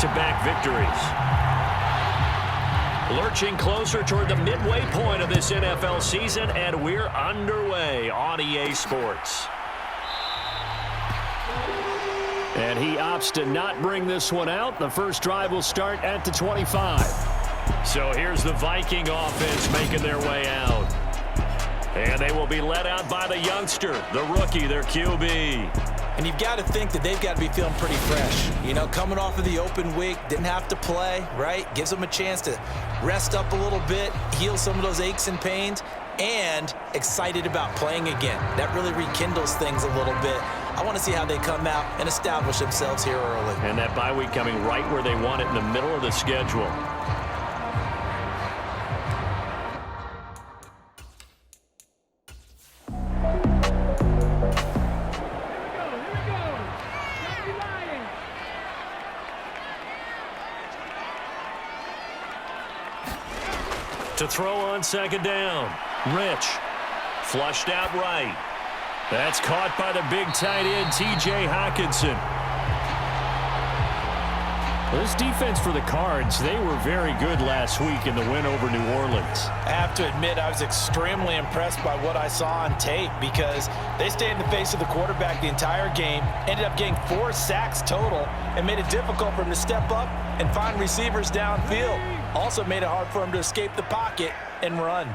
back-to-back victories. Lurching closer toward the midway point of this NFL season, and we're underway on EA Sports. And he opts to not bring this one out. The first drive will start at the 25. So here's the Viking offense making their way out. And they will be led out by the youngster, the rookie, their QB. And you've got to think that they've got to be feeling pretty fresh. You know, coming off of the open week, didn't have to play, right? Gives them a chance to rest up a little bit, heal some of those aches and pains, and excited about playing again. That really rekindles things a little bit. I want to see how they come out and establish themselves here early. And that bye week coming right where they want it, in the middle of the schedule. To throw on second down. Rich. Flushed out right. That's caught by the big tight end, T.J. Hockenson. This defense for the Cards, they were very good last week in the win over New Orleans. I have to admit, I was extremely impressed by what I saw on tape because they stayed in the face of the quarterback the entire game, ended up getting 4 sacks total, and made it difficult for him to step up and find receivers downfield. Also made it hard for him to escape the pocket and run.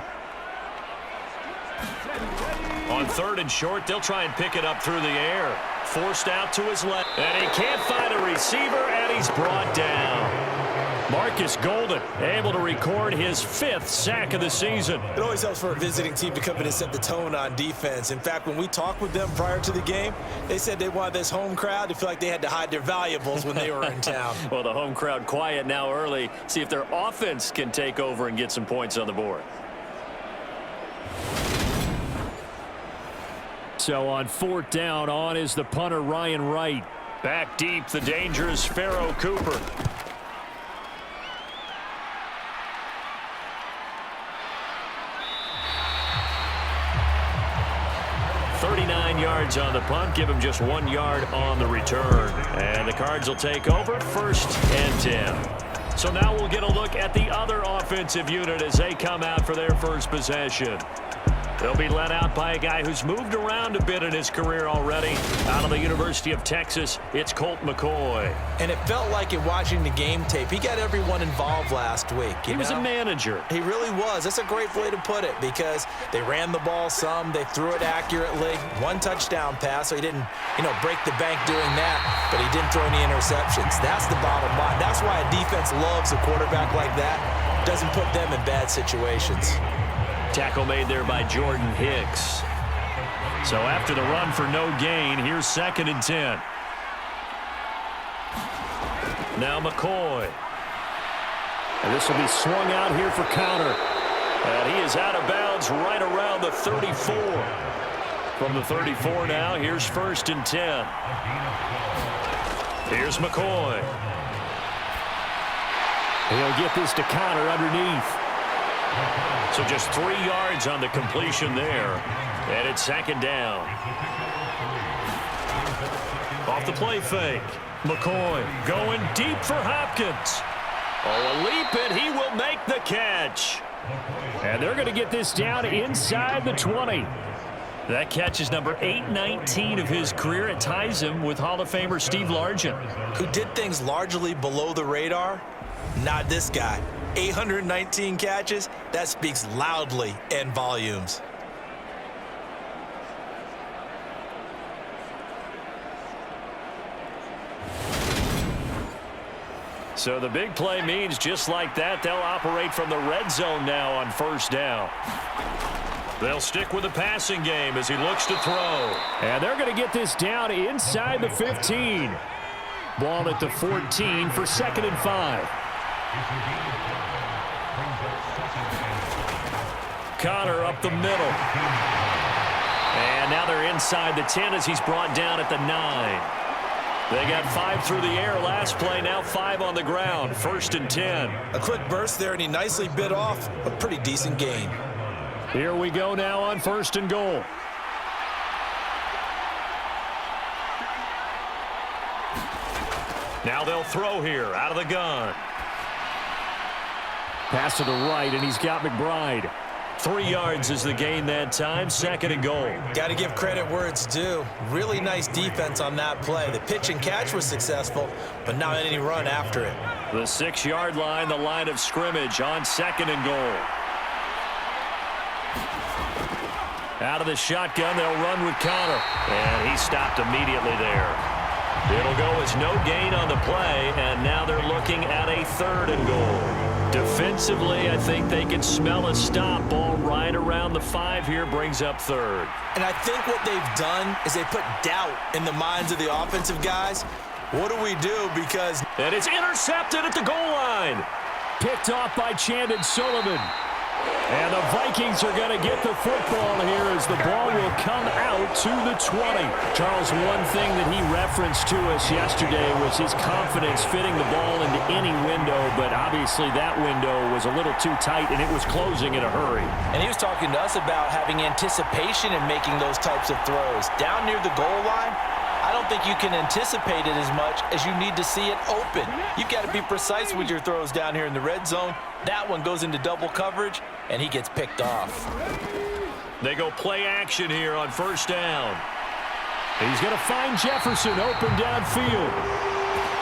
On third and short, they'll try and pick it up through the air. Forced out to his left. And he can't find a receiver, and he's brought down. Marcus Golden able to record his 5th sack of the season. It always helps for a visiting team to come in and set the tone on defense. In fact, when we talked with them prior to the game, they said they wanted this home crowd to feel like they had to hide their valuables when they were in town. Well, the home crowd quiet now early. See if their offense can take over and get some points on the board. So on 4th down, on is the punter, Ryan Wright. Back deep, the dangerous Pharaoh Cooper. Yards on the punt, give him just 1 yard on the return. And the Cards will take over 1st and 10. So now we'll get a look at the other offensive unit as they come out for their first possession. They'll be led out by a guy who's moved around a bit in his career already. Out of the University of Texas, it's Colt McCoy. And it felt like in watching the game tape, he got everyone involved last week. He was a manager. He really was. That's a great way to put it because they ran the ball some, they threw it accurately. 1 touchdown pass, so he didn't, break the bank doing that, but he didn't throw any interceptions. That's the bottom line. That's why a defense loves a quarterback like that. Doesn't put them in bad situations. Tackle made there by Jordan Hicks. So after the run for no gain, here's 2nd and 10. Now McCoy. And this will be swung out here for counter. And he is out of bounds right around the 34. From the 34 now, here's 1st and 10. Here's McCoy. He'll get this to counter underneath. So just 3 yards on the completion there. And it's 2nd down. Off the play fake. McCoy going deep for Hopkins. Oh, a leap, and he will make the catch. And they're going to get this down inside the 20. That catch is number 819 of his career. It ties him with Hall of Famer Steve Largent. Who did things largely below the radar? Not this guy. 819 catches, that speaks loudly in volumes. So the big play means just like that, they'll operate from the red zone now on 1st down. They'll stick with the passing game as he looks to throw. And they're going to get this down inside the 15. Ball at the 14 for 2nd and 5. Connor up the middle. And now they're inside the 10 as he's brought down at the 9. They got 5 through the air last play, now 5 on the ground. 1st and 10. A quick burst there, and he nicely bit off a pretty decent gain. Here we go now on 1st and goal. Now they'll throw here out of the gun. Pass to the right, and he's got McBride. 3 yards is the gain that time, 2nd and goal. Got to give credit where it's due. Really nice defense on that play. The pitch and catch was successful, but not any run after it. The 6-yard line, the line of scrimmage on 2nd and goal. Out of the shotgun, they'll run with Connor. And he stopped immediately there. It'll go as no gain on the play, and now they're looking at a 3rd and goal. Defensively, I think they can smell a stop. Ball right around the 5 here, brings up 3rd. And I think what they've done is they put doubt in the minds of the offensive guys. What do we do? Because... And it's intercepted at the goal line. Picked off by Chandon Sullivan. And the Vikings are going to get the football here as the ball will come out to the 20. Charles, one thing that he referenced to us yesterday was his confidence fitting the ball into any window, but obviously that window was a little too tight and it was closing in a hurry. And he was talking to us about having anticipation in making those types of throws. Down near the goal line, I don't think you can anticipate it as much as you need to see it open. You've got to be precise with your throws down here in the red zone. That one goes into double coverage, and he gets picked off. They go play action here on 1st down. He's going to find Jefferson open downfield.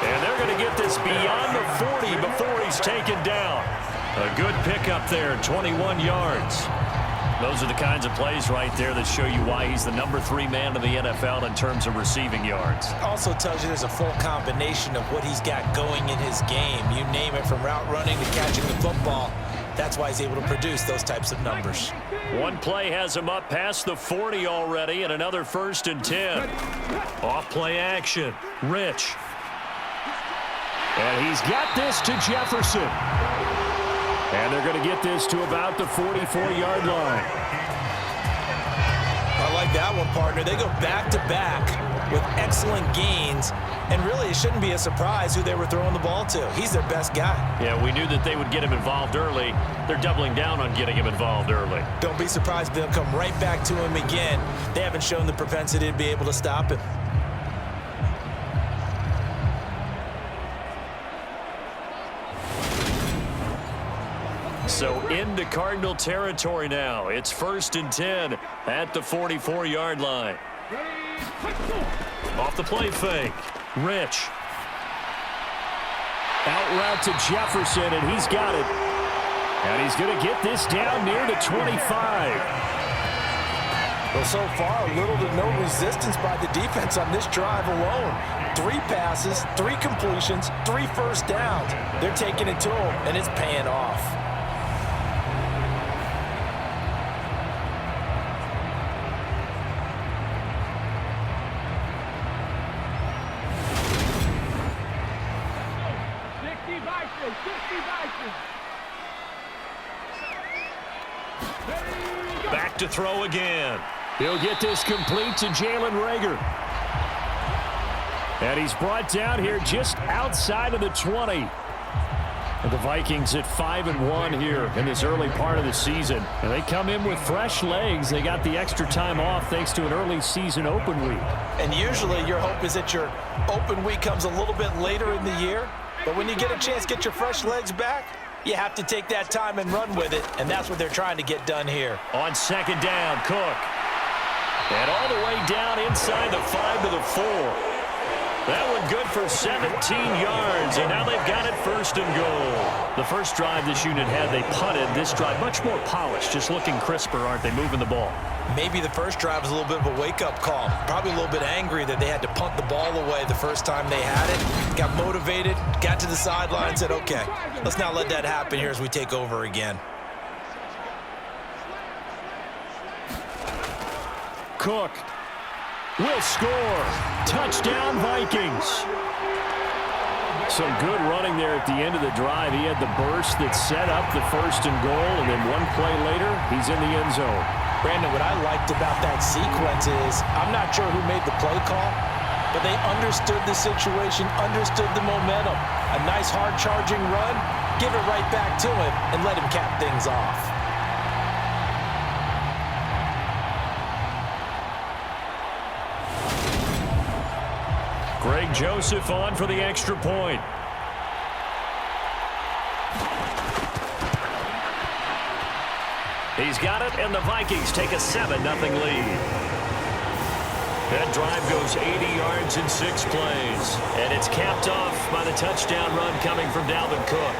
And they're going to get this beyond the 40 before he's taken down. A good pickup there, 21 yards. Those are the kinds of plays right there that show you why he's the number 3 man in the NFL in terms of receiving yards. Also tells you there's a full combination of what he's got going in his game. You name it, from route running to catching the football. That's why he's able to produce those types of numbers. One play has him up past the 40 already, and another 1st and 10. Off play action. Rich. And he's got this to Jefferson. And they're going to get this to about the 44-yard line. I like that one, partner. They go back-to-back with excellent gains. And really, it shouldn't be a surprise who they were throwing the ball to. He's their best guy. Yeah, we knew that they would get him involved early. They're doubling down on getting him involved early. Don't be surprised if they'll come right back to him again. They haven't shown the propensity to be able to stop him. So into Cardinal territory now. It's 1st and 10 at the 44-yard line. Off the play fake. Rich. Out route to Jefferson, and he's got it. And he's going to get this down near the 25. Well, so far, little to no resistance by the defense on this drive alone. 3 passes, 3 completions, 3 first downs. They're taking it to him, and it's paying off. Back to throw again. He'll get this complete to Jalen Reagor. And he's brought down here just outside of the 20. And the Vikings at 5-1 here in this early part of the season. And they come in with fresh legs. They got the extra time off thanks to an early season open week. And usually your hope is that your open week comes a little bit later in the year. But when you get a chance to get your fresh legs back, you have to take that time and run with it, and that's what they're trying to get done here. On 2nd down, Cook. And all the way down inside the 5 to the 4. That one good for 17 yards, and now they've got it 1st and goal. The first drive this unit had, they punted. This drive, much more polished, just looking crisper, aren't they, moving the ball? Maybe the first drive was a little bit of a wake-up call. Probably a little bit angry that they had to punt the ball away the first time they had it. Got motivated, got to the sideline, and said, okay, let's not let that happen here as we take over again. Cook will score. Touchdown, Vikings. Some good running there at the end of the drive. He had the burst that set up the 1st and goal, and then one play later, he's in the end zone. Brandon, what I liked about that sequence is I'm not sure who made the play call, but they understood the situation, understood the momentum. A nice hard charging run, give it right back to him, and let him cap things off. Greg Joseph on for the extra point. He's got it, and the Vikings take a 7-0 lead. That drive goes 80 yards in 6 plays. And it's capped off by the touchdown run coming from Dalvin Cook.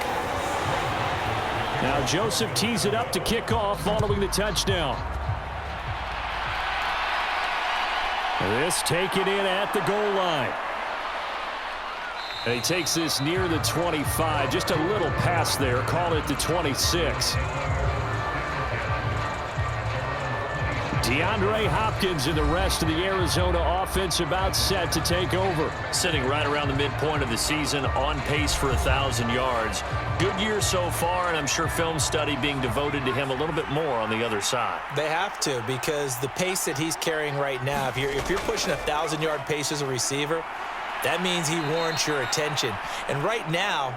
Now Joseph tees it up to kick off following the touchdown. This taken in at the goal line. And he takes this near the 25. Just a little pass there. Call it the 26. DeAndre Hopkins and the rest of the Arizona offense about set to take over. Sitting right around the midpoint of the season, on pace for 1,000 yards. Good year so far, and I'm sure film study being devoted to him a little bit more on the other side. They have to, because the pace that he's carrying right now, if you're pushing 1,000-yard pace as a receiver, that means he warrants your attention. And right now,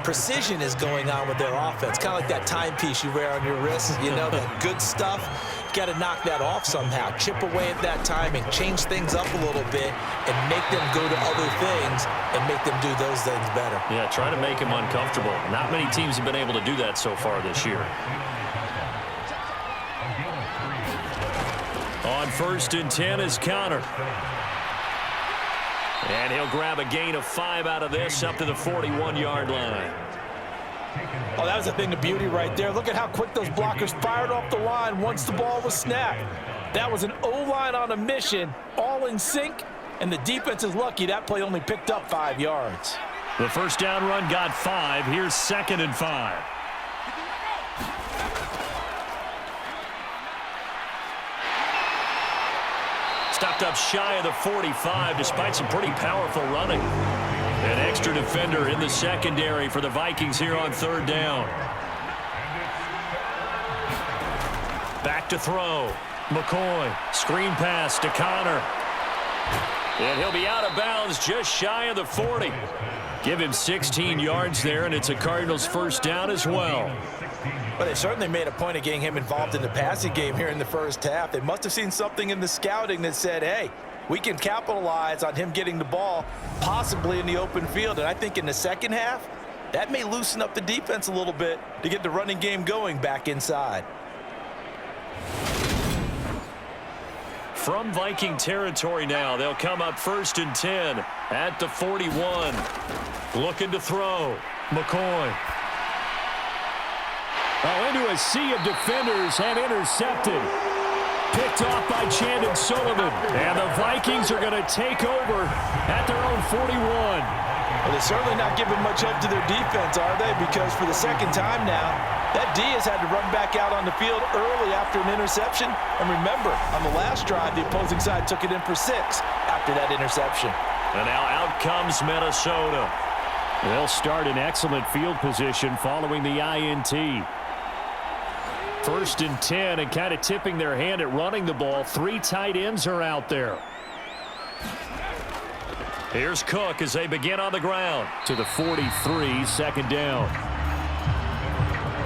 precision is going on with their offense. Kind of like that timepiece you wear on your wrist, you know, that good stuff. Got to knock that off somehow. Chip away at that timing, change things up a little bit, and make them go to other things and make them do those things better. Yeah, try to make him uncomfortable. Not many teams have been able to do that so far this year. On 1st and 10 is Connor. And he'll grab a gain of 5 out of this up to the 41-yard line. Oh, that was a thing of beauty right there. Look at how quick those blockers fired off the line once the ball was snapped. That was an O-line on a mission, all in sync, and the defense is lucky that play only picked up 5 yards. The first down run got 5. Here's 2nd and 5. Stopped up shy of the 45 despite some pretty powerful running. An extra defender in the secondary for the Vikings here on 3rd down. Back to throw. McCoy. Screen pass to Connor. And he'll be out of bounds just shy of the 40. Give him 16 yards there, and it's a Cardinals first down as well. But they certainly made a point of getting him involved in the passing game here in the first half. They must have seen something in the scouting that said, hey, we can capitalize on him getting the ball, possibly in the open field. And I think in the second half, that may loosen up the defense a little bit to get the running game going back inside. From Viking territory now, they'll come up 1st and 10 at the 41. Looking to throw. McCoy. Oh, into a sea of defenders and intercepted. Picked off by Chandon Sullivan. And the Vikings are going to take over at their own 41. Well, they're certainly not giving much help to their defense, are they? Because for the second time now, that D has had to run back out on the field early after an interception. And remember, on the last drive, the opposing side took it in for 6 after that interception. And now out comes Minnesota. They'll start in excellent field position following the INT. 1st and 10, and kind of tipping their hand at running the ball. 3 tight ends are out there. Here's Cook as they begin on the ground. To the 43, 2nd down.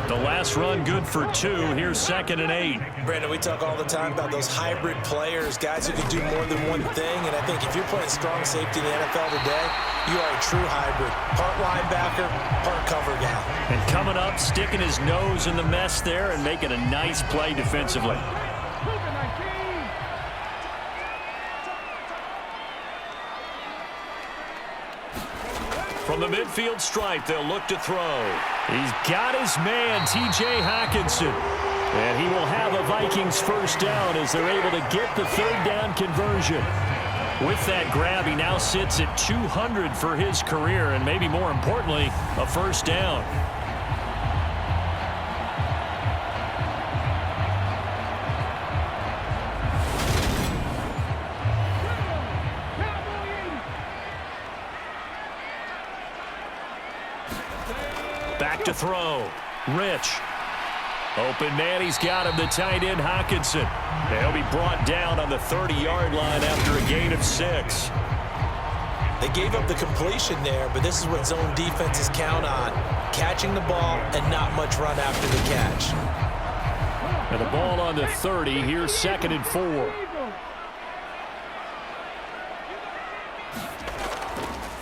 The last run good for 2. Here's 2nd and 8. Brandon, we talk all the time about those hybrid players, guys who can do more than one thing. And I think if you're playing strong safety in the NFL today, you are a true hybrid. Part linebacker, part cover guy. And coming up, sticking his nose in the mess there and making a nice play defensively. From the midfield stripe, they'll look to throw. He's got his man, T.J. Hockenson. And he will have a Vikings first down as they're able to get the 3rd down conversion. With that grab, he now sits at 200 for his career, and maybe more importantly, a first down. Back to throw. Rich. Open man, he's got him, the tight end Hockenson. They'll be brought down on the 30-yard line after a gain of 6. They gave up the completion there, but this is what zone defenses count on. Catching the ball and not much run after the catch. And the ball on the 30. Here's 2nd and 4.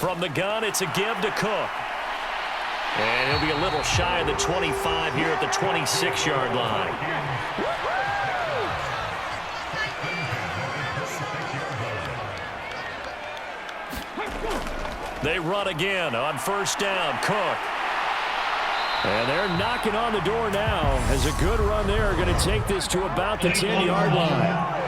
From the gun, it's a give to Cook. And he'll be a little shy of the 25 here at the 26-yard line. They run again on first down. Cook. And they're knocking on the door now as a good run there. Going to take this to about the 10-yard line.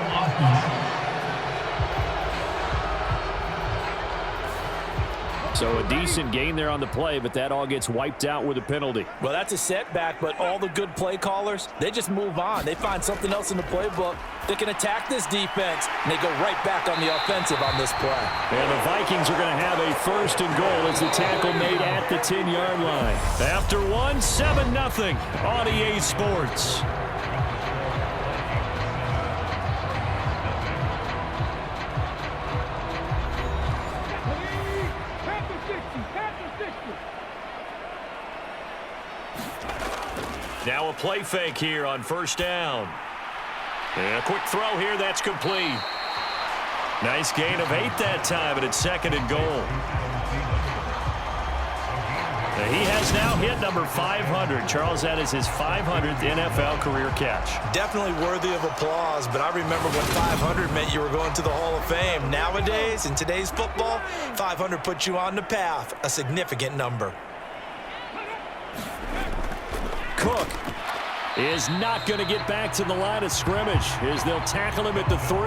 So a decent gain there on the play, but that all gets wiped out with a penalty. Well, that's a setback, but all the good play callers, they just move on. They find something else in the playbook. They can attack this defense, and they go right back on the offensive on this play. And the Vikings are going to have a first and goal as the tackle made at the 10-yard line. After one, 7-0 on EA Sports. Now a play fake here on first down. And a quick throw here, that's complete. Nice gain of 8 that time, and it's second and goal. Now he has now hit number 500. Charles, that is his 500th NFL career catch. Definitely worthy of applause, but I remember when 500 meant you were going to the Hall of Fame. Nowadays, in today's football, 500 puts you on the path, a significant number. Cook is not going to get back to the line of scrimmage as they'll tackle him at the 3.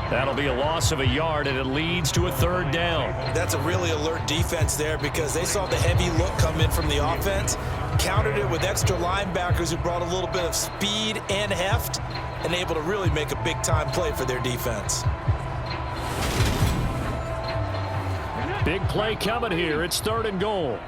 That'll be a loss of a yard, and it leads to a third down. That's a really alert defense there because they saw the heavy look come in from the offense, countered it with extra linebackers who brought a little bit of speed and heft, and able to really make a big-time play for their defense. Big play coming here. It's third and goal.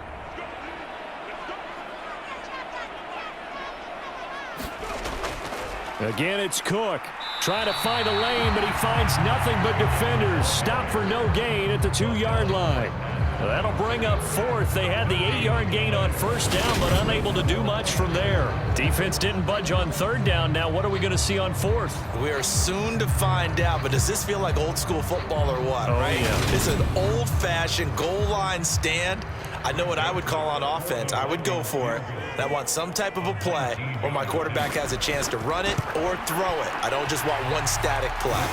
Again, it's Cook. Trying to find a lane, but he finds nothing but defenders. Stop for no gain at the 2-yard line. That'll bring up fourth. They had the 8-yard gain on first down, but unable to do much from there. Defense didn't budge on third down. Now what are we going to see on fourth? We are soon to find out, but does this feel like old school football or what, right? Yeah. It's an old-fashioned goal line stand. I know what I would call on offense. I would go for it. I want some type of a play where my quarterback has a chance to run it or throw it. I don't just want one static play.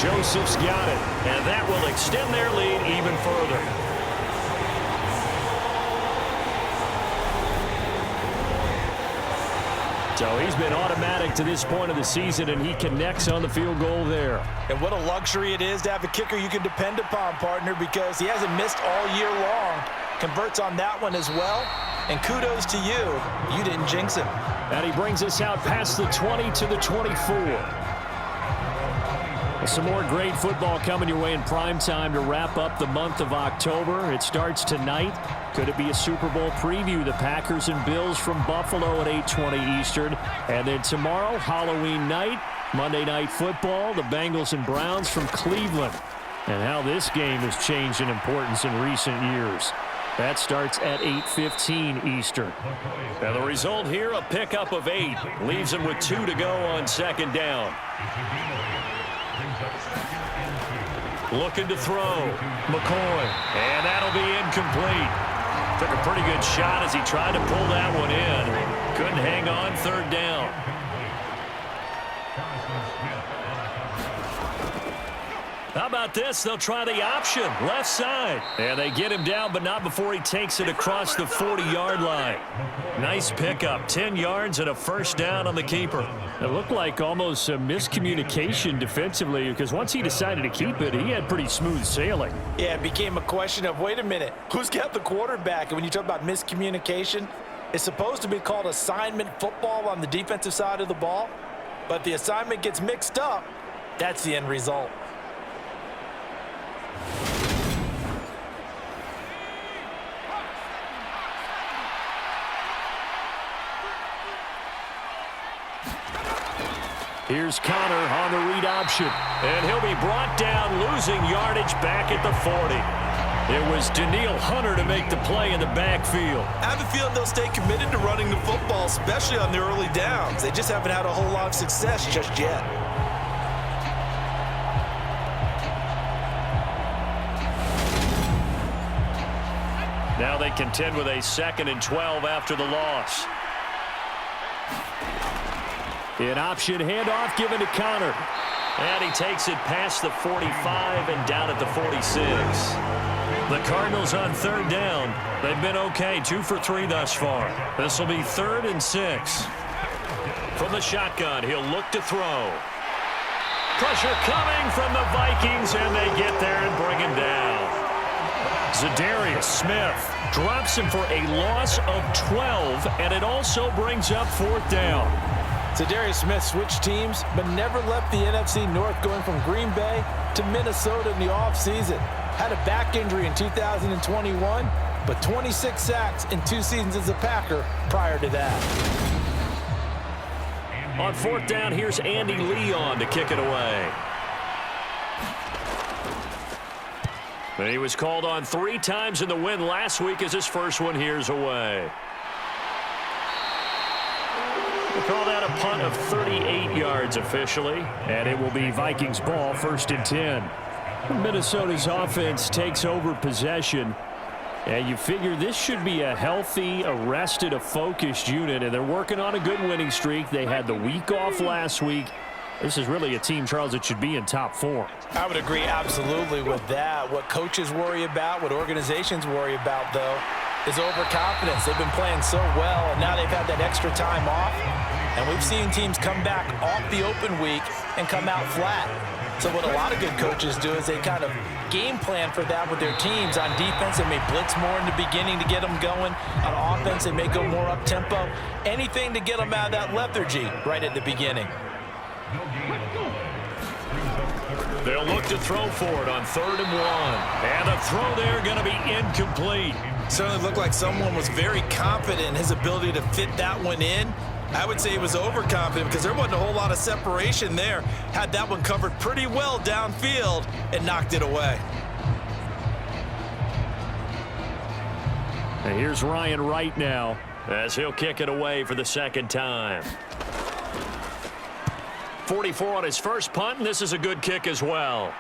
Joseph's got it, and that will extend their lead even further. So he's been automatic to this point of the season, and he connects on the field goal there. And what a luxury it is to have a kicker you can depend upon, partner, because he hasn't missed all year long. Converts on that one as well. And kudos to you. You didn't jinx him. And he brings us out past the 20 to the 24. Some more great football coming your way in prime time to wrap up the month of October. It starts tonight. Could it be a Super Bowl preview? The Packers and Bills from Buffalo at 8:20 Eastern. And then tomorrow, Halloween night, Monday Night Football, the Bengals and Browns from Cleveland. And how this game has changed in importance in recent years. That starts at 8:15 Eastern. And the result here, a pickup of 8. Leaves them with 2 to go on second down. Looking to throw. McCoy. And that'll be incomplete. Took a pretty good shot as he tried to pull that one in. Couldn't hang on third down. How about this? They'll try the option. Left side. And they get him down, but not before he takes it across the 40-yard line. Nice pickup. 10 yards and a first down on the keeper. It looked like almost a miscommunication defensively because once he decided to keep it, he had pretty smooth sailing. Yeah, it became a question of, wait a minute, who's got the quarterback? And when you talk about miscommunication, it's supposed to be called assignment football on the defensive side of the ball. But the assignment gets mixed up. That's the end result. Here's Connor on the read option. And he'll be brought down, losing yardage back at the 40. It was Danielle Hunter to make the play in the backfield. I have a feeling they'll stay committed to running the football, especially on the early downs. They just haven't had a whole lot of success just yet. Now they contend with a 2nd and 12 after the loss. An option handoff given to Connor. And he takes it past the 45 and down at the 46. The Cardinals on 3rd down. They've been okay, 2 for 3 thus far. This will be 3rd and 6. From the shotgun, he'll look to throw. Pressure coming from the Vikings, and they get there and bring him down. Za'Darius Smith drops him for a loss of 12, and it also brings up 4th down. Za'Darius Smith switched teams, but never left the NFC North, going from Green Bay to Minnesota in the offseason. Had a back injury in 2021, but 26 sacks in 2 seasons as a Packer prior to that. On 4th down, here's Andy Leon to kick it away. And he was called on 3 times in the win last week as his first one here's away. We'll call that a punt of 38 yards officially. And it will be Vikings ball, 1st and 10. Minnesota's offense takes over possession. And you figure this should be a healthy, a focused unit, and they're working on a good winning streak. They had the week off last week. This is really a team, Charles, that should be in top form. I would agree absolutely with that. What coaches worry about, what organizations worry about, though, is overconfidence. They've been playing so well, and now they've had that extra time off. And we've seen teams come back off the open week and come out flat. So what a lot of good coaches do is they kind of game plan for that with their teams. On defense, they may blitz more in the beginning to get them going. On offense, they may go more up-tempo. Anything to get them out of that lethargy right at the beginning. They'll look to throw for it on 3rd and 1. And the throw there going to be incomplete. Certainly looked like someone was very confident in his ability to fit that one in. I would say he was overconfident because there wasn't a whole lot of separation there. Had that one covered pretty well downfield and knocked it away. And here's Ryan Wright now, as he'll kick it away for the 2nd time. 44 on his first punt, and this is a good kick as well.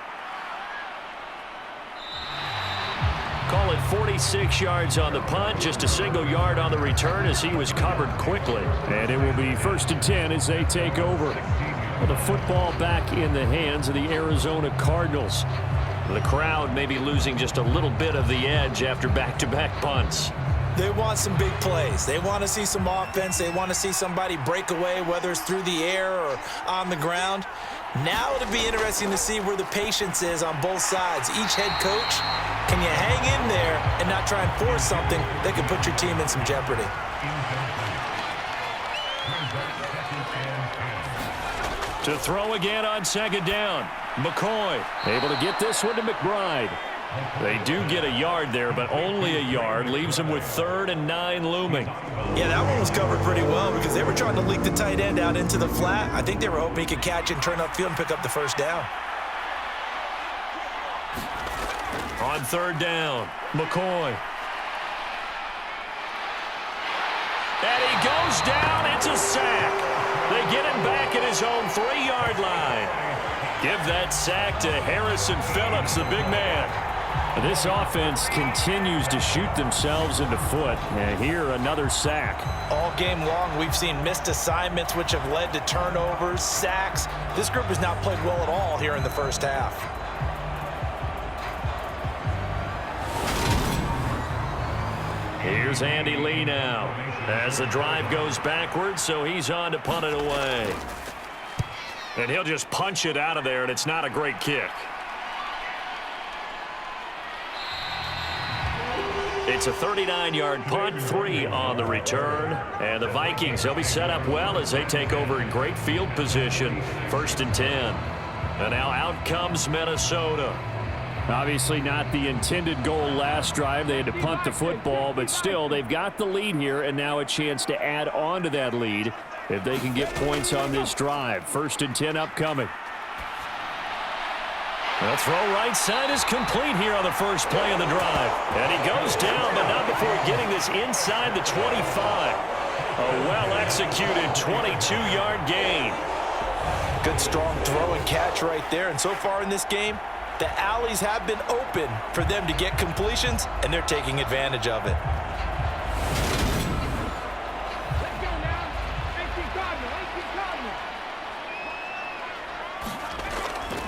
Call it 46 yards on the punt, just a single yard on the return as he was covered quickly. And it will be 1st and 10 as they take over. Well, the football back in the hands of the Arizona Cardinals. The crowd may be losing just a little bit of the edge after back-to-back punts. They want some big plays. They want to see some offense. They want to see somebody break away, whether it's through the air or on the ground. Now it'll be interesting to see where the patience is on both sides. Each head coach, can you hang in there and not try and force something that could put your team in some jeopardy? To throw again on 2nd down. McCoy able to get this one to McBride. They do get a yard there, but only a yard. Leaves them with 3rd and 9 looming. Yeah, that one was covered pretty well because they were trying to leak the tight end out into the flat. I think they were hoping he could catch and turn upfield and pick up the 1st down. On 3rd down, McCoy. And he goes down. It's a sack. They get him back at his own 3-yard line. Give that sack to Harrison Phillips, the big man. This offense continues to shoot themselves in the foot. And here, another sack. All game long, we've seen missed assignments, which have led to turnovers, sacks. This group has not played well at all here in the first half. Here's Andy Lee now as the drive goes backwards, so he's on to punt it away. And he'll just punch it out of there, and it's not a great kick. It's a 39-yard punt, 3 on the return. And the Vikings, they'll be set up well as they take over in great field position. 1st and 10. And now out comes Minnesota. Obviously not the intended goal last drive. They had to punt the football, but still they've got the lead here, and now a chance to add on to that lead if they can get points on this drive. 1st and 10 upcoming. The throw right side is complete here on the first play of the drive. And he goes down, but not before getting this inside the 25. A well-executed 22-yard gain. Good strong throw and catch right there. And so far in this game, The alleys have been open for them to get completions, and they're taking advantage of it.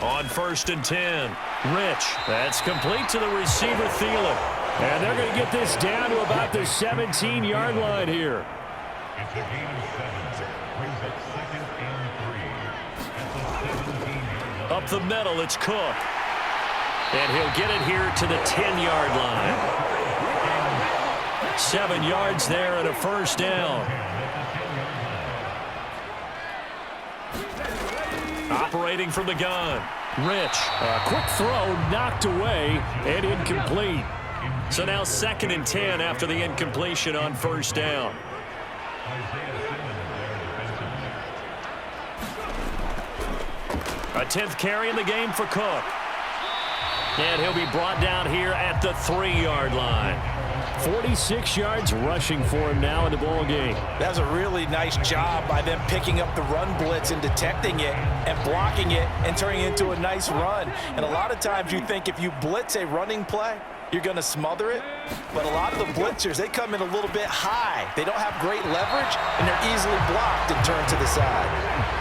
On 1st and 10, Rich. That's complete to the receiver, Thielen. And they're going to get this down to about the 17-yard line here. It's a gain of 7. Brings up 2nd and 3. Up the middle, it's Cook. And he'll get it here to the 10-yard line. 7 yards there and a first down. Operating from the gun, Rich. A quick throw knocked away and incomplete. So now 2nd and 10 after the incompletion on first down. A 10th carry in the game for Cook. And he'll be brought down here at the 3-yard line. 46 yards rushing for him now in the ball game. That's a really nice job by them picking up the run blitz and detecting it and blocking it and turning it into a nice run. And a lot of times you think if you blitz a running play, you're going to smother it. But a lot of the blitzers, they come in a little bit high. They don't have great leverage, and they're easily blocked and turned to the side.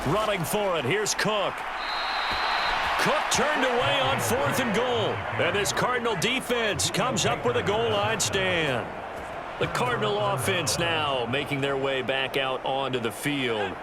Running for it, here's Cook. Cook turned away on 4th and goal. And this Cardinal defense comes up with a goal line stand. The Cardinal offense now making their way back out onto the field.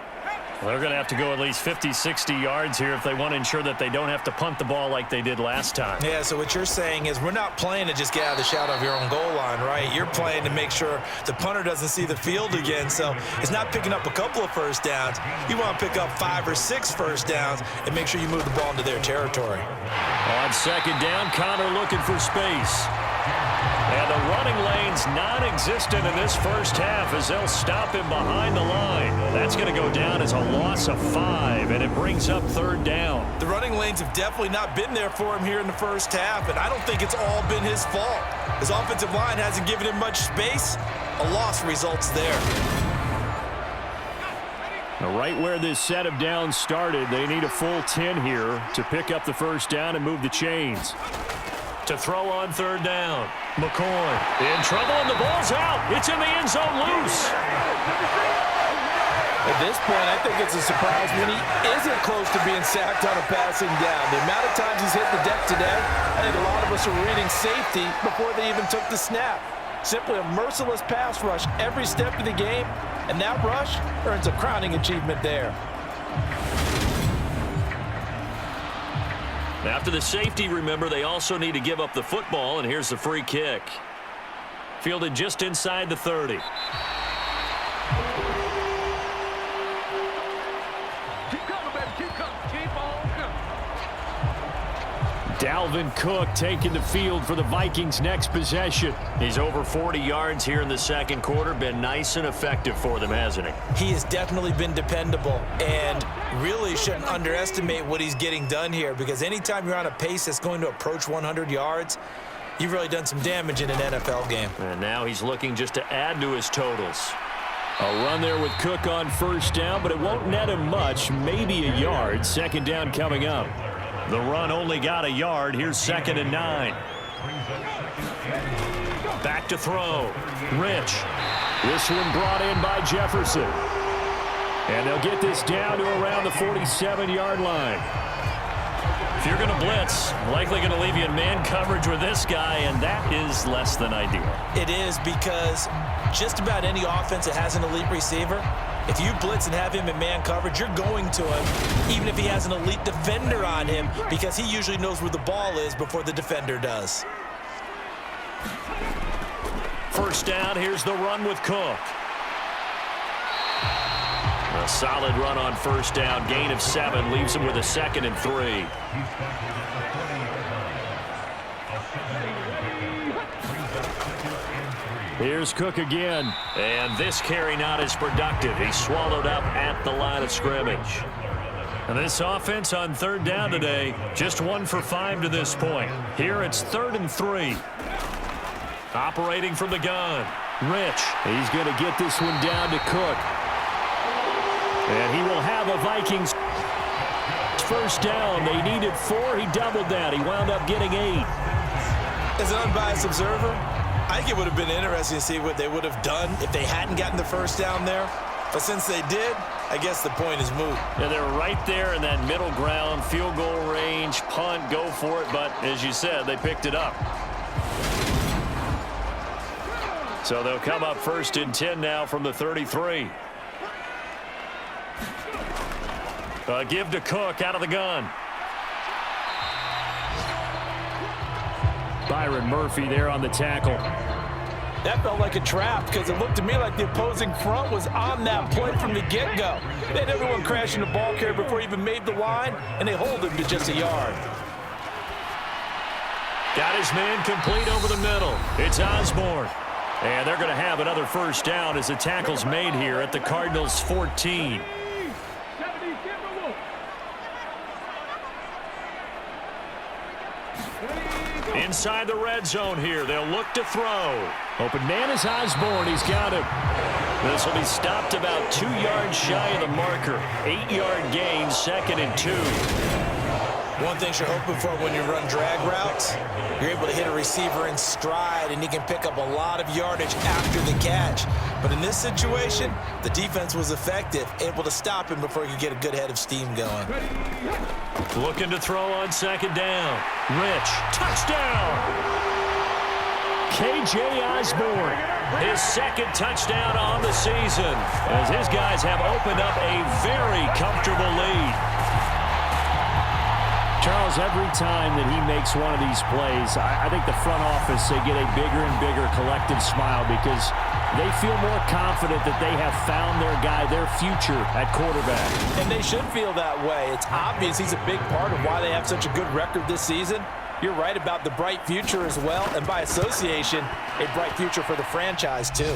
Well, they're going to have to go at least 50, 60 yards here if they want to ensure that they don't have to punt the ball like they did last time. Yeah, so what you're saying is we're not playing to just get out of the shadow of your own goal line, right? You're playing to make sure the punter doesn't see the field again. So it's not picking up a couple of first downs. You want to pick up 5 or 6 first downs and make sure you move the ball into their territory. On 2nd down, Connor looking for space. And the running lane's non-existent in this first half as they'll stop him behind the line. That's going to go down as a loss of 5, and it brings up 3rd down. The running lanes have definitely not been there for him here in the first half, and I don't think it's all been his fault. His offensive line hasn't given him much space. A loss results there. Now, right where this set of downs started, they need a full 10 here to pick up the first down and move the chains. To throw on 3rd down, McCoy in trouble and the ball's out. It's in the end zone loose. At this point, I think it's a surprise when he isn't close to being sacked on a passing down. The amount of times he's hit the deck today, I think a lot of us are reading safety before they even took the snap. Simply a merciless pass rush every step of the game, and that rush earns a crowning achievement there. After the safety, remember, they also need to give up the football, and here's the free kick. Fielded just inside the 30. Dalvin Cook taking the field for the Vikings' next possession. He's over 40 yards here in the second quarter. Been nice and effective for them, hasn't he? He has definitely been dependable and really shouldn't underestimate what he's getting done here, because anytime you're on a pace that's going to approach 100 yards, you've really done some damage in an NFL game. And now he's looking just to add to his totals. A run there with Cook on first down, but it won't net him much, maybe a yard. 2nd down coming up. The run only got a yard. Here's 2nd and 9. Back to throw. Rich. This one brought in by Jefferson. And they'll get this down to around the 47-yard line. If you're going to blitz, likely going to leave you in man coverage with this guy, and that is less than ideal. It is, because just about any offense that has an elite receiver, if you blitz and have him in man coverage, you're going to him, even if he has an elite defender on him, because he usually knows where the ball is before the defender does. First down, here's the run with Cook. A solid run on first down, gain of 7, leaves him with a 2nd and 3. Here's Cook again. And this carry not as productive. He's swallowed up at the line of scrimmage. And this offense on 3rd down today, just 1 for 5 to this point. Here it's 3rd and 3. Operating from the gun, Rich, he's going to get this one down to Cook. And he will have a Vikings first down. They needed 4. He doubled that. He wound up getting 8. As an unbiased observer, I think it would have been interesting to see what they would have done if they hadn't gotten the first down there. But since they did, I guess the point is moot. Yeah, they're right there in that middle ground, field goal range, punt, go for it. But as you said, they picked it up. So they'll come up 1st and 10 now from the 33. Give to Cook out of the gun. Byron Murphy there on the tackle. That felt like a trap because it looked to me like the opposing front was on that play from the get-go. They had everyone crashing the ball carrier before he even made the line, and they hold him to just a yard. Got his man complete over the middle. It's Osborne. And they're going to have another first down as the tackle's made here at the Cardinals' 14. Inside the red zone here. They'll look to throw. Open man is Osborne. He's got him. This will be stopped about 2 yards shy of the marker. 8-yard gain, 2nd and 2. One thing you're hoping for when you run drag routes, you're able to hit a receiver in stride, and he can pick up a lot of yardage after the catch. But in this situation, the defense was effective, able to stop him before he could get a good head of steam going. Looking to throw on 2nd down. Rich, touchdown! K.J. Osborne, his 2nd touchdown on the season, as his guys have opened up a very comfortable lead. Charles, every time that he makes one of these plays, I think the front office, they get a bigger and bigger collective smile because they feel more confident that they have found their guy, their future at quarterback. And they should feel that way. It's obvious he's a big part of why they have such a good record this season. You're right about the bright future as well, and by association, a bright future for the franchise too.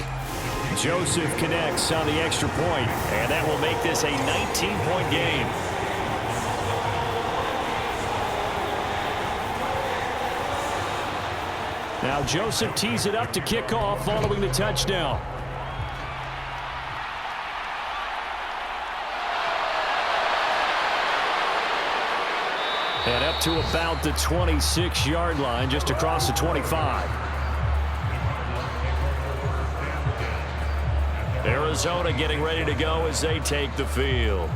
Joseph connects on the extra point, and that will make this a 19-point game. Now Joseph tees it up to kick off following the touchdown. And up to about the 26-yard line, just across the 25. Arizona getting ready to go as they take the field.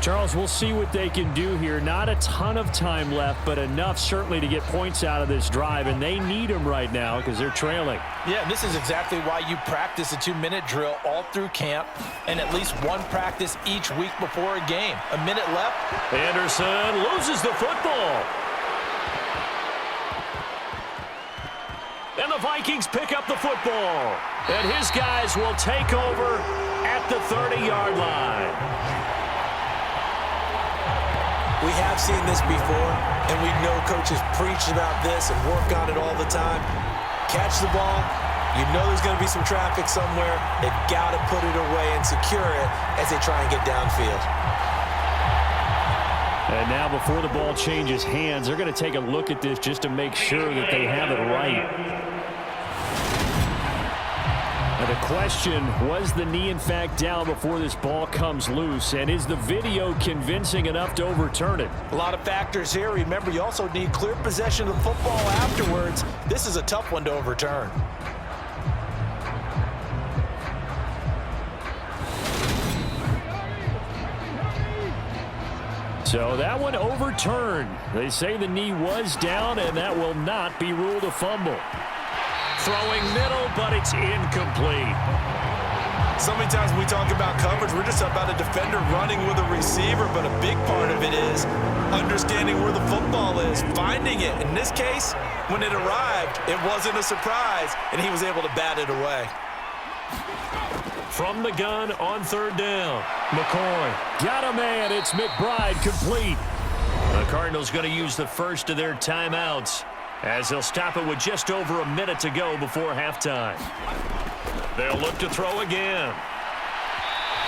Charles, we'll see what they can do here. Not a ton of time left, but enough certainly to get points out of this drive, and they need them right now because they're trailing. Yeah, and this is exactly why you practice a 2-minute drill all through camp and at least one practice each week before a game. A minute left. Anderson loses the football. And the Vikings pick up the football. And his guys will take over at the 30-yard line. We have seen this before, and we know coaches preach about this and work on it all the time. Catch the ball. You know there's going to be some traffic somewhere. They've got to put it away and secure it as they try and get downfield. And now before the ball changes hands, they're going to take a look at this just to make sure that they have it right. Now the question, was the knee in fact down before this ball comes loose? And is the video convincing enough to overturn it? A lot of factors here. Remember, you also need clear possession of the football afterwards. This is a tough one to overturn. So that one overturned. They say the knee was down, and that will not be ruled a fumble. Throwing middle, but it's incomplete. So many times when we talk about coverage, we're just about a defender running with a receiver, but a big part of it is understanding where the football is, finding it. In this case, when it arrived, it wasn't a surprise, and he was able to bat it away. From the gun on 3rd down, McCoy. Got a man. It's McBride complete. The Cardinals going to use the first of their timeouts as they'll stop it with just over a minute to go before halftime. They'll look to throw again.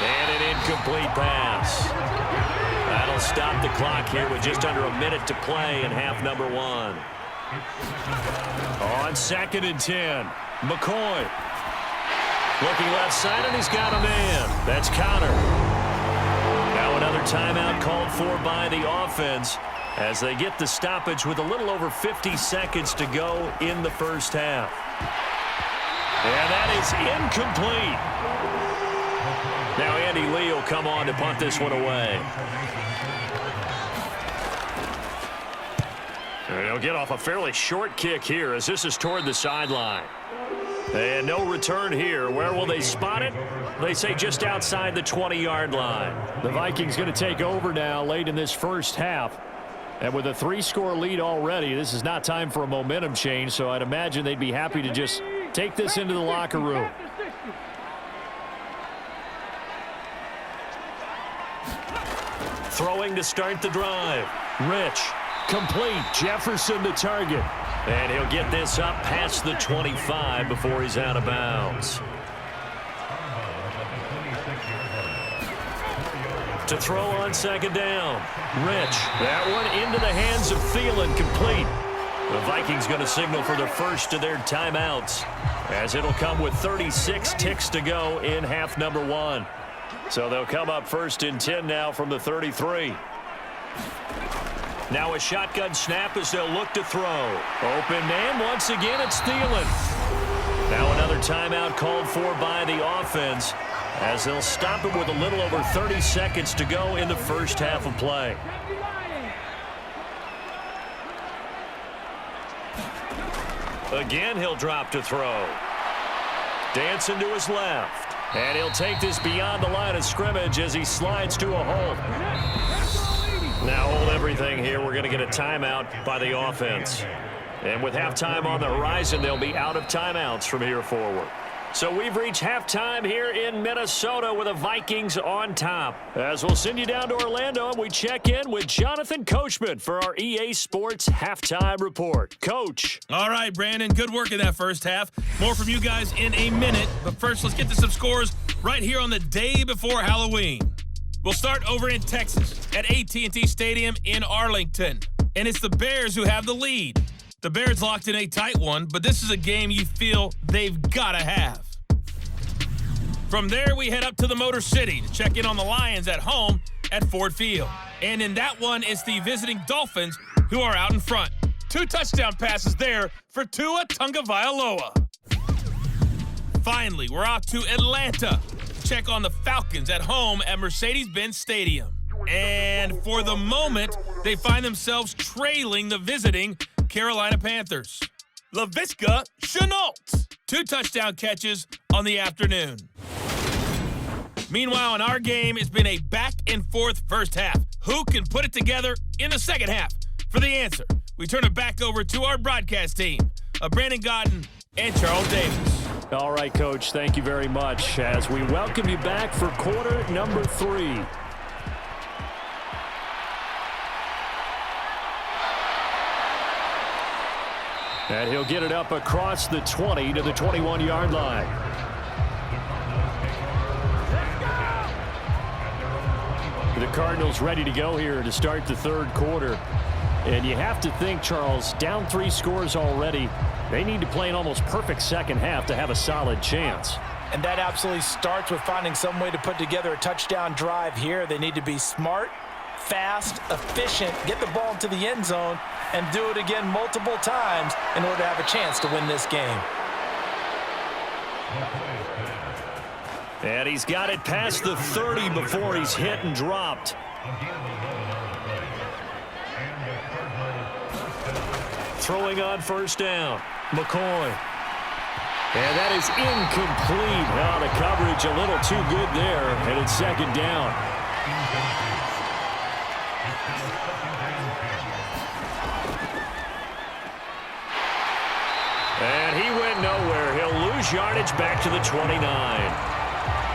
And an incomplete pass. That'll stop the clock here with just under a minute to play in half number 1. On 2nd and 10, McCoy. Looking left side, and he's got a man. That's Connor. Now another timeout called for by the offense as they get the stoppage with a little over 50 seconds to go in the first half. And that is incomplete. Now Andy Lee will come on to punt this one away. And he'll get off a fairly short kick here as this is toward the sideline. And no return here. Where will they spot it? They say just outside the 20-yard line. The Vikings going to take over now late in this first half. And with a 3-score lead already, this is not time for a momentum change, so I'd imagine they'd be happy to just take this into the locker room. Throwing to start the drive. Rich. Complete. Jefferson to target. And he'll get this up past the 25 before he's out of bounds. To throw on second down. Rich. That one into the hands of Thielen, complete. The Vikings going to signal for the first of their timeouts as it'll come with 36 ticks to go in half number 1. So they'll come up first and 10 now from the 33. Now a shotgun snap as they'll look to throw. Open man, once again it's Thielen. Now another timeout called for by the offense as they'll stop it with a little over 30 seconds to go in the first half of play. Again, he'll drop to throw. Dancing to his left. And he'll take this beyond the line of scrimmage as he slides to a hold. Now hold everything here. We're going to get a timeout by the offense. And with halftime on the horizon, they'll be out of timeouts from here forward. So we've reached halftime here in Minnesota with the Vikings on top. As we'll send you down to Orlando, and we check in with Jonathan Coachman for our EA Sports Halftime Report. Coach. All right, Brandon, good work in that first half. More from you guys in a minute. But first, let's get to some scores right here on the day before Halloween. We'll start over in Texas at AT&T Stadium in Arlington. And it's the Bears who have the lead. The Bears locked in a tight one, but this is a game you feel they've got to have. From there, we head up to the Motor City to check in on the Lions at home at Ford Field. And in that one, it's the visiting Dolphins who are out in front. 2 touchdown passes there for Tua Tagovailoa. Finally, we're off to Atlanta to check on the Falcons at home at Mercedes-Benz Stadium. And for the moment, they find themselves trailing the visiting Carolina Panthers. Laviska Shenault, 2 touchdown catches on the afternoon. Meanwhile, in our game, it's been a back-and-forth first half. Who can put it together in the second half? For the answer, we turn it back over to our broadcast team of Brandon Godden and Charles Davis. All right, Coach, thank you very much as we welcome you back for quarter number 3. And he'll get it up across the 20 to the 21-yard line. The Cardinals ready to go here to start the third quarter. And you have to think, Charles, down 3 scores already. They need to play an almost perfect second half to have a solid chance. And that absolutely starts with finding some way to put together a touchdown drive here. They need to be smart, fast, efficient, get the ball into the end zone, and do it again multiple times in order to have a chance to win this game. And he's got it past the 30 before he's hit and dropped. Throwing on first down. McCoy. And that is incomplete. Now the coverage a little too good there, and it's second down. And he went nowhere. He'll lose yardage back to the 29.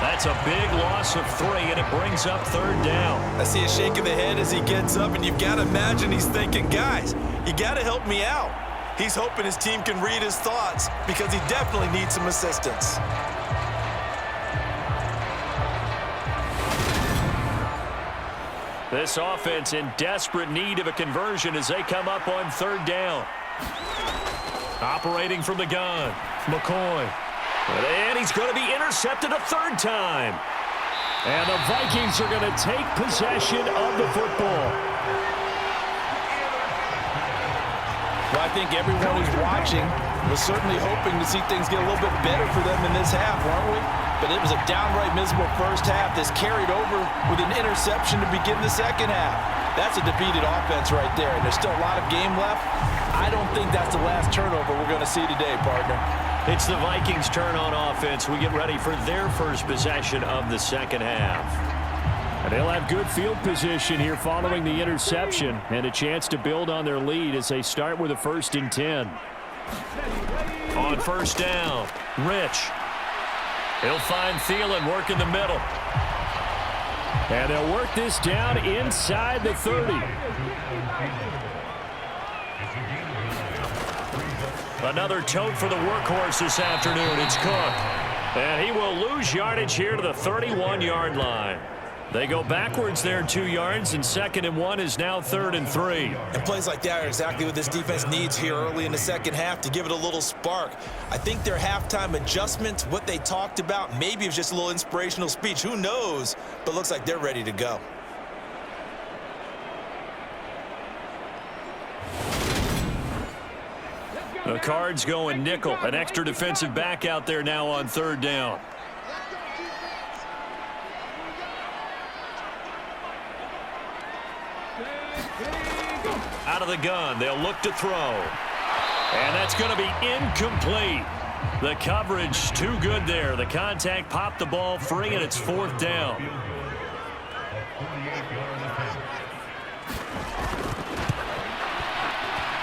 That's a big loss of 3, and it brings up third down. I see a shake of the head as he gets up, and you've got to imagine he's thinking, guys, you got to help me out. He's hoping his team can read his thoughts because he definitely needs some assistance. This offense in desperate need of a conversion as they come up on third down. Operating from the gun, McCoy. And he's going to be intercepted a third time. And the Vikings are going to take possession of the football. Well, I think everyone who's watching was certainly hoping to see things get a little bit better for them in this half, weren't we? But it was a downright miserable first half that's carried over with an interception to begin the second half. That's a defeated offense right there, and there's still a lot of game left. I don't think that's the last turnover we're going to see today, partner. It's the Vikings' turn on offense. We get ready for their first possession of the second half. And they'll have good field position here following the interception and a chance to build on their lead as they start with a 1st and 10. On first down, Rich. He'll find Thielen working the middle. And they'll work this down inside the 30. Another tote for the workhorse this afternoon. It's Cook. And he will lose yardage here to the 31-yard line. They go backwards there 2 yards, and 2nd and 1 is now 3rd and 3. And plays like that are exactly what this defense needs here early in the second half to give it a little spark. I think their halftime adjustments, what they talked about, maybe it was just a little inspirational speech. Who knows? But looks like they're ready to go. The Cards going nickel. An extra defensive back out there now on 3rd down. Out of the gun, they'll look to throw. And that's going to be incomplete. The coverage too good there. The contact popped the ball free, and it's 4th down.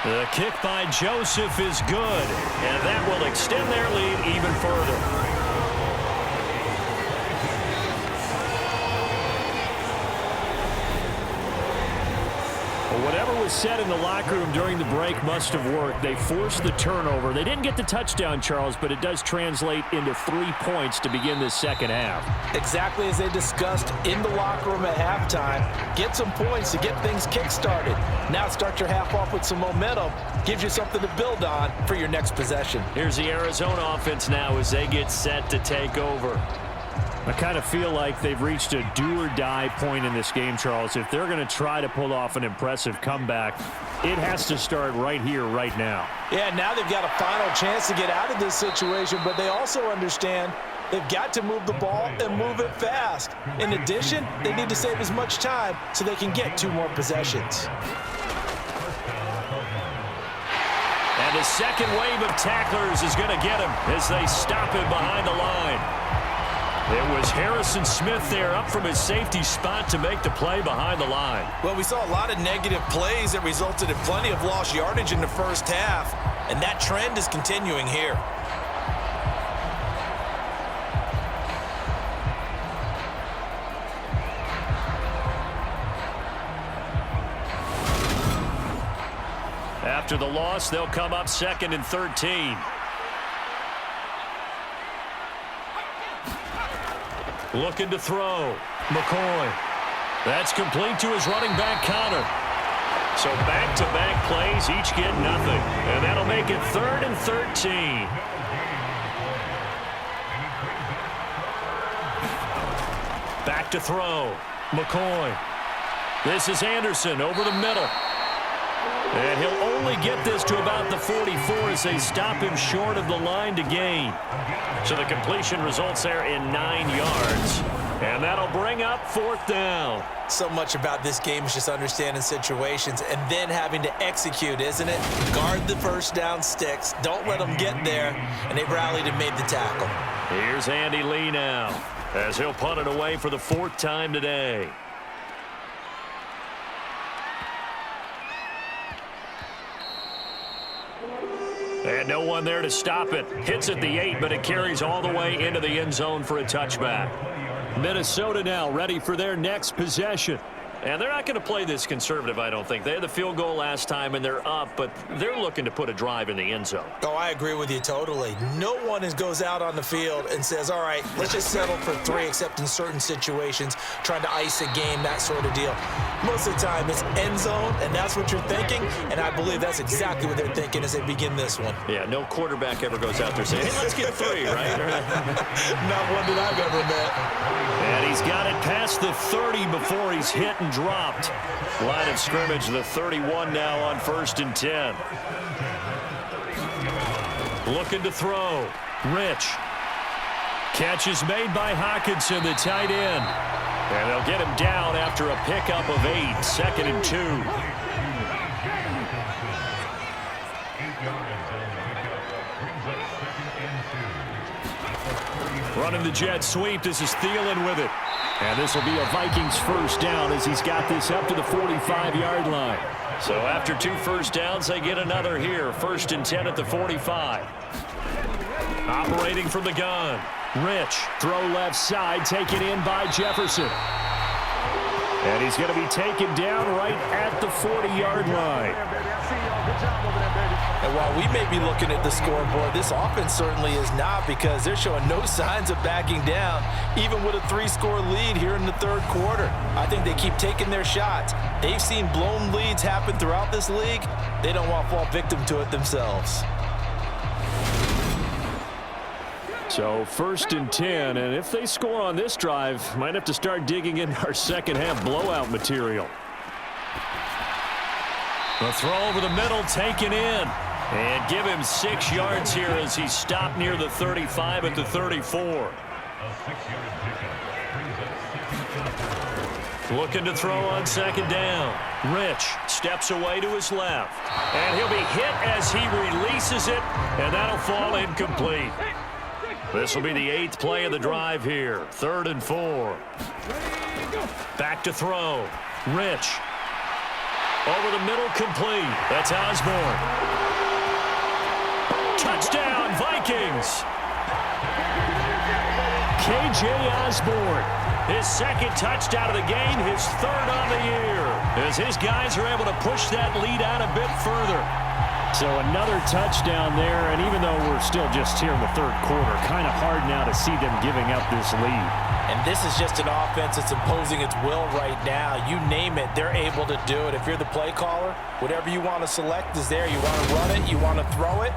The kick by Joseph is good, and that will extend their lead even further. Whatever was said in the locker room during the break must have worked. They forced the turnover. They didn't get the touchdown, Charles, but it does translate into 3 points to begin this second half. Exactly as they discussed in the locker room at halftime. Get some points to get things kick-started. Now start your half off with some momentum. Gives you something to build on for your next possession. Here's the Arizona offense now as they get set to take over. I kind of feel like they've reached a do-or-die point in this game, Charles. If they're going to try to pull off an impressive comeback, it has to start right here, right now. Yeah, now they've got a final chance to get out of this situation, but they also understand they've got to move the ball and move it fast. In addition, they need to save as much time so they can get 2 more possessions. And the second wave of tacklers is going to get him as they stop him behind the line. It was Harrison Smith there up from his safety spot to make the play behind the line. Well, we saw a lot of negative plays that resulted in plenty of lost yardage in the first half, and that trend is continuing here. After the loss, they'll come up 2nd and 13. Looking to throw. McCoy. That's complete to his running back, Connor. So back-to-back plays, each get nothing. And that'll make it 3rd and 13. Back to throw. McCoy. This is Anderson over the middle. And he'll only get this to about the 44 as they stop him short of the line to gain. So the completion results there in 9 yards. And that'll bring up 4th down. So much about this game is just understanding situations and then having to execute, isn't it? Guard the first down sticks. Don't let them get there. And they rallied and made the tackle. Here's Andy Lee now as he'll punt it away for the 4th time today. And no one there to stop it. Hits at the 8, but it carries all the way into the end zone for a touchback. Minnesota now ready for their next possession. And they're not going to play this conservative, I don't think. They had the field goal last time, and they're up, but they're looking to put a drive in the end zone. Oh, I agree with you totally. No one goes out on the field and says, all right, let's just settle for 3, except in certain situations, trying to ice a game, that sort of deal. Most of the time, it's end zone, and that's what you're thinking, and I believe that's exactly what they're thinking as they begin this one. Yeah, no quarterback ever goes out there saying, hey, let's get 3, right? Not one that I've ever met. And he's got it past the 30 before he's hit and dropped. Line of scrimmage, the 31 now on 1st and 10. Looking to throw. Rich. Catch is made by Hawkinson, the tight end. And they'll get him down after a pickup of 8, 2nd and 2. 8 yards on the pickup. Brings up 2nd and 2. Running the jet sweep. This is Thielen with it. And this will be a Vikings first down as he's got this up to the 45-yard line. So after 2 first downs, they get another here. 1st and 10 at the 45. Operating from the gun. Rich. Throw left side, taken in by Jefferson. And he's going to be taken down right at the 40-yard line. And while we may be looking at the scoreboard, this offense certainly is not, because they're showing no signs of backing down, even with a 3-score lead here in the 3rd quarter. I think they keep taking their shots. They've seen blown leads happen throughout this league. They don't want to fall victim to it themselves. So 1st and 10, and if they score on this drive, might have to start digging in our second-half blowout material. The throw over the middle, taken in. And give him 6 yards here as he stopped near the 35 at the 34. A 6-yard pickup. Brings up 6th. Looking to throw on 2nd down. Rich steps away to his left. And he'll be hit as he releases it, and that'll fall incomplete. This will be the 8th play of the drive here. 3rd and 4. Back to throw. Rich. Over the middle, complete. That's Osborne. Touchdown, Vikings. K.J. Osborne. His 2nd touchdown of the game, his 3rd on the year. As his guys are able to push that lead out a bit further. So another touchdown there, and even though we're still just here in the 3rd quarter, kind of hard now to see them giving up this lead. And this is just an offense that's imposing its will right now. You name it, they're able to do it. If you're the play caller, whatever you want to select is there. You want to run it, you want to throw it.